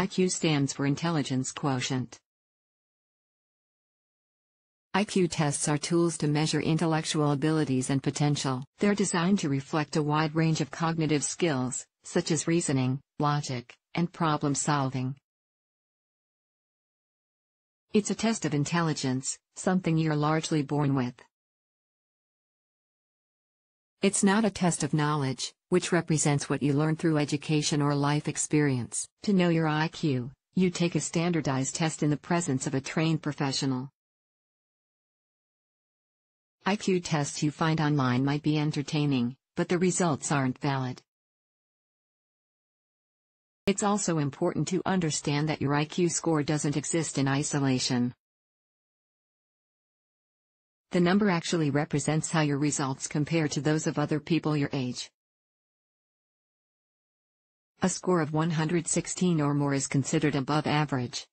IQ stands for Intelligence Quotient. IQ tests are tools to measure intellectual abilities and potential. They're designed to reflect a wide range of cognitive skills, such as reasoning, logic, and problem solving. It's a test of intelligence, something you're largely born with. It's not a test of knowledge, which represents what you learn through education or life experience. To know your IQ, you take a standardized test in the presence of a trained professional. IQ tests you find online might be entertaining, but the results aren't valid. It's also important to understand that your IQ score doesn't exist in isolation. The number actually represents how your results compare to those of other people your age. A score of 116 or more is considered above average.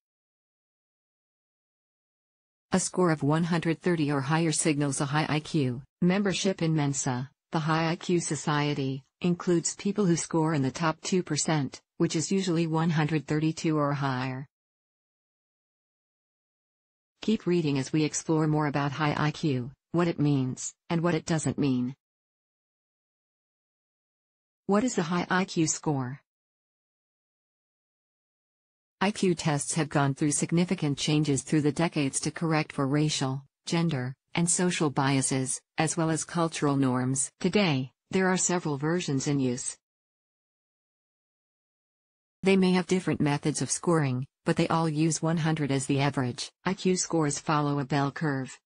A score of 130 or higher signals a high IQ. Membership in Mensa, the High IQ Society, includes people who score in the top 2%, which is usually 132 or higher. Keep reading as we explore more about high IQ, what it means, and what it doesn't mean. What is a high IQ score? IQ tests have gone through significant changes through the decades to correct for racial, gender, and social biases, as well as cultural norms. Today, there are several versions in use. They may have different methods of scoring, but they all use 100 as the average. IQ scores follow a bell curve.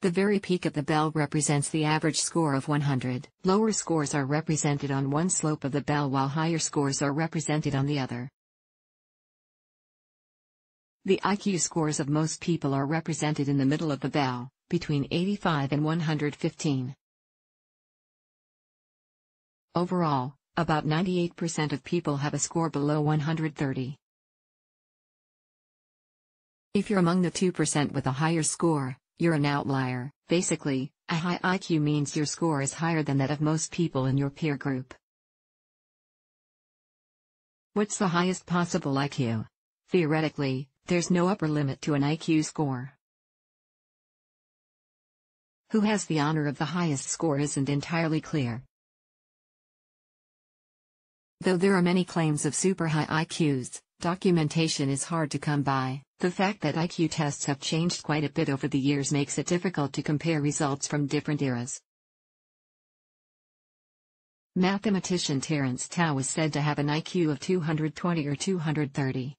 The very peak of the bell represents the average score of 100. Lower scores are represented on one slope of the bell while higher scores are represented on the other. The IQ scores of most people are represented in the middle of the bell, between 85 and 115. Overall, about 98% of people have a score below 130. If you're among the 2% with a higher score, you're an outlier. Basically, a high IQ means your score is higher than that of most people in your peer group. What's the highest possible IQ? Theoretically, there's no upper limit to an IQ score. Who has the honor of the highest score isn't entirely clear. Though there are many claims of super high IQs, documentation is hard to come by. The fact that IQ tests have changed quite a bit over the years makes it difficult to compare results from different eras. Mathematician Terence Tao was said to have an IQ of 220 or 230.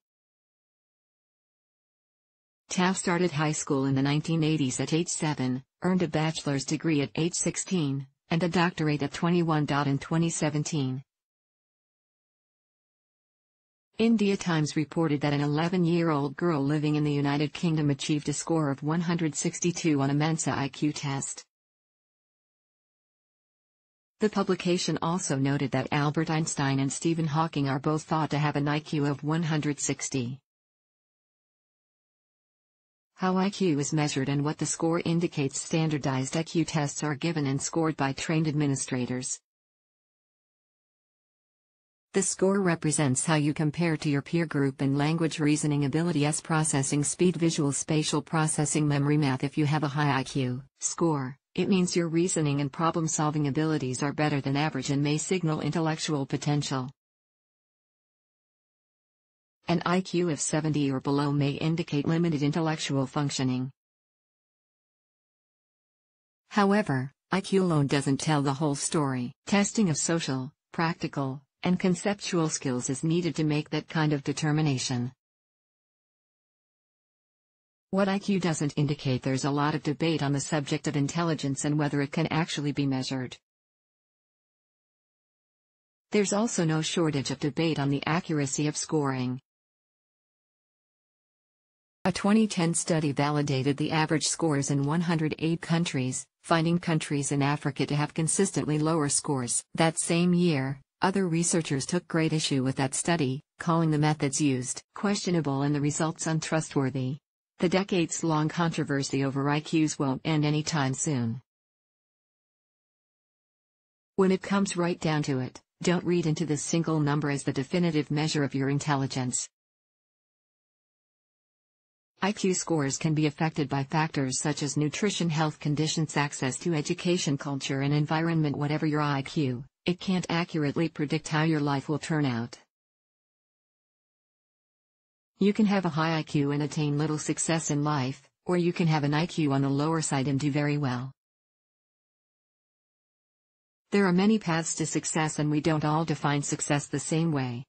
Tao started high school in the 1980s at age 7, earned a bachelor's degree at age 16, and a doctorate at 21. In 2017. India Times reported that an 11-year-old girl living in the United Kingdom achieved a score of 162 on a Mensa IQ test. The publication also noted that Albert Einstein and Stephen Hawking are both thought to have an IQ of 160. How IQ is measured and what the score indicates. Standardized IQ tests are given and scored by trained administrators. The score represents how you compare to your peer group in language reasoning abilities, processing speed, visual spatial processing, memory, math. If you have a high IQ score, it means your reasoning and problem-solving abilities are better than average and may signal intellectual potential. An IQ of 70 or below may indicate limited intellectual functioning. However, IQ alone doesn't tell the whole story. Testing of social, practical, and conceptual skills is needed to make that kind of determination. What IQ doesn't indicate. There's a lot of debate on the subject of intelligence and whether it can actually be measured. There's also no shortage of debate on the accuracy of scoring. A 2010 study validated the average scores in 108 countries, finding countries in Africa to have consistently lower scores. That same year, other researchers took great issue with that study, calling the methods used questionable and the results untrustworthy. The decades-long controversy over IQs won't end anytime soon. When it comes right down to it, Don't read into this single number as the definitive measure of your intelligence. IQ scores can be affected by factors such as nutrition, health conditions, access to education, culture, and environment. Whatever your IQ, it can't accurately predict how your life will turn out. You can have a high IQ and attain little success in life, or you can have an IQ on the lower side and do very well. There are many paths to success, and we don't all define success the same way.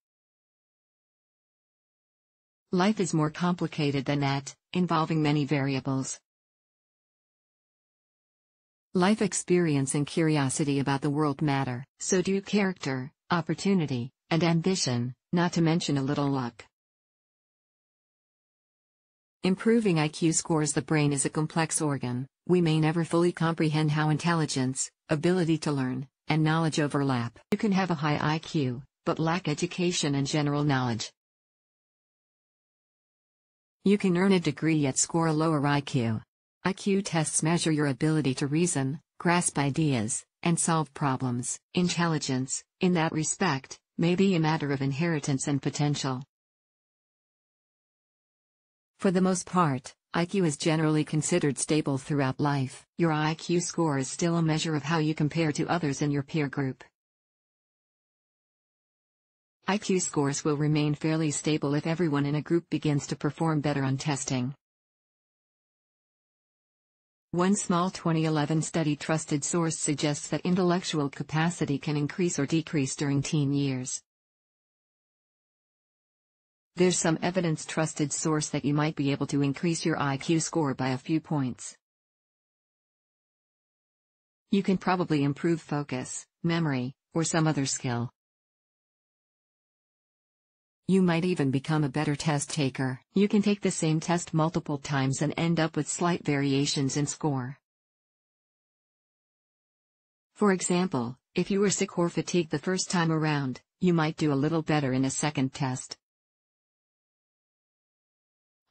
Life is more complicated than that, involving many variables. Life experience and curiosity about the world matter, so do character, opportunity, and ambition, not to mention a little luck. Improving IQ scores. The brain is a complex organ. We may never fully comprehend how intelligence, ability to learn, and knowledge overlap. You can have a high IQ, but lack education and general knowledge. You can earn a degree yet score a lower IQ. IQ tests measure your ability to reason, grasp ideas, and solve problems. Intelligence, in that respect, may be a matter of inheritance and potential. For the most part, IQ is generally considered stable throughout life. Your IQ score is still a measure of how you compare to others in your peer group. IQ scores will remain fairly stable if everyone in a group begins to perform better on testing. One small 2011 study trusted source suggests that intellectual capacity can increase or decrease during teen years. There's some evidence trusted source that you might be able to increase your IQ score by a few points. You can probably improve focus, memory, or some other skill. You might even become a better test taker. You can take the same test multiple times and end up with slight variations in score. For example, if you were sick or fatigued the first time around, you might do a little better in a second test.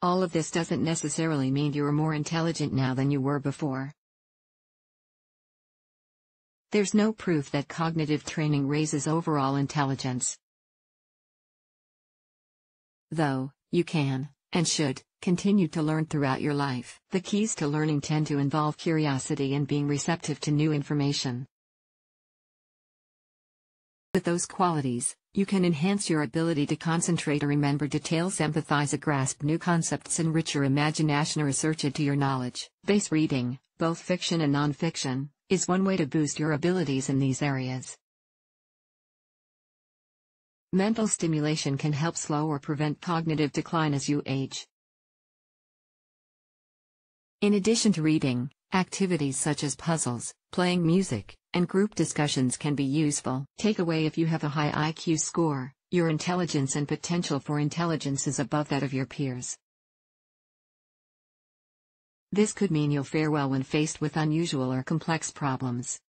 All of this doesn't necessarily mean you are more intelligent now than you were before. There's no proof that cognitive training raises overall intelligence. Though, you can, and should, continue to learn throughout your life. The keys to learning tend to involve curiosity and being receptive to new information. With those qualities, you can enhance your ability to concentrate or remember details, empathize or grasp new concepts, enrich your imagination, or research into your knowledge. Base reading, both fiction and non-fiction, is one way to boost your abilities in these areas. Mental stimulation can help slow or prevent cognitive decline as you age. In addition to reading, activities such as puzzles, playing music, and group discussions can be useful. Takeaway: if you have a high IQ score, your intelligence and potential for intelligence is above that of your peers. This could mean you'll fare well when faced with unusual or complex problems.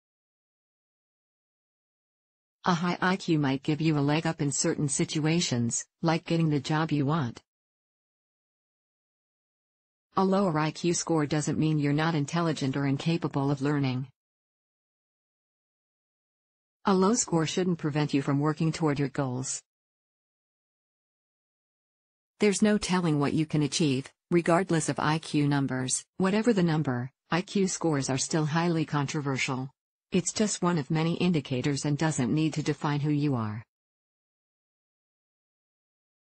A high IQ might give you a leg up in certain situations, like getting the job you want. A lower IQ score doesn't mean you're not intelligent or incapable of learning. A low score shouldn't prevent you from working toward your goals. There's no telling what you can achieve, regardless of IQ numbers. Whatever the number, IQ scores are still highly controversial. It's just one of many indicators and doesn't need to define who you are.